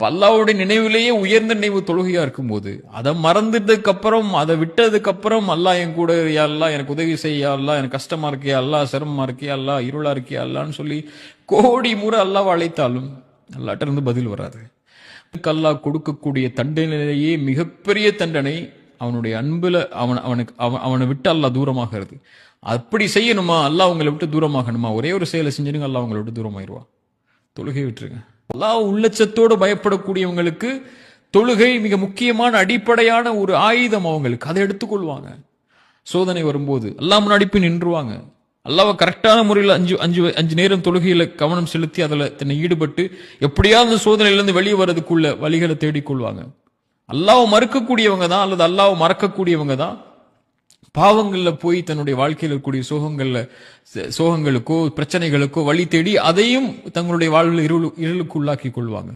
அல்லாஹ்வுடைய நினைவிலேயே உயர்ந்த நினைவு தொழுகையா இருக்கும்போது அதை மறந்துட்டதுக்கு அப்புறம் அதை விட்டதுக்கு அப்புறம் அல்லாஹ் என் கூட யா அல்லாஹ் எனக்கு உதவி செய்யா அல்லாஹ் எனக்கு கஷ்டமா இருக்கியா அல்லாஹ் சிரமமா இருக்கியா அல்லாஹ் இருளா இருக்கியா அல்லான்னு சொல்லி கோடி முறை அல்லாஹ் அழைத்தாலும் அல்லாஹ்ட்ட இருந்து பதில் வராது. அல்லாஹ் கொடுக்கக்கூடிய தண்டனையிலேயே மிகப்பெரிய தண்டனை அவனுடைய அன்புல அவனை விட்டு அல்லாஹ் தூரமாகிறது. அப்படி செய்யணுமா, அல்லாஹ் உங்களை விட்டு தூரமாகணுமா, ஒரே ஒரு செயலை செஞ்சுருங்க, அல்லாஹ் உங்களை விட்டு தூரமாயிருவா. தொழுகை விட்டுருங்க. அல்லாஹ் உள்ளச்சத்தோடு பயப்படக்கூடியவங்களுக்கு தொழுகை மிக முக்கியமான அடிப்படையான ஒரு ஆயுதம். அவங்களுக்கு அதை எடுத்துக்கொள்வாங்க. சோதனை வரும்போது அல்லாஹ் முன்னாடி போய் நின்றுவாங்க. அல்லாஹ்வை கரெக்டான முறையில் அஞ்சு நேரம் தொழுகையில கவனம் செலுத்தி அதில் தன்னை ஈடுபட்டு எப்படியாவது சோதனையிலிருந்து வெளியே வர்றதுக்குள்ள வழிகளை தேடிக்கொள்வாங்க. அல்லாஹ்வை மறுக்கக்கூடியவங்க தான் அல்லது அல்லாஹ்வை மறக்கக்கூடியவங்க தான் பாவங்கள்ல போய் தன்னுடைய வாழ்க்கையில் இருக்கக்கூடிய சோகங்களுக்கோ பிரச்சனைகளுக்கோ வழி தேடி அதையும் தங்களுடைய வாழ்வில் இருளுக்கு உள்ளாக்கி கொள்வாங்க.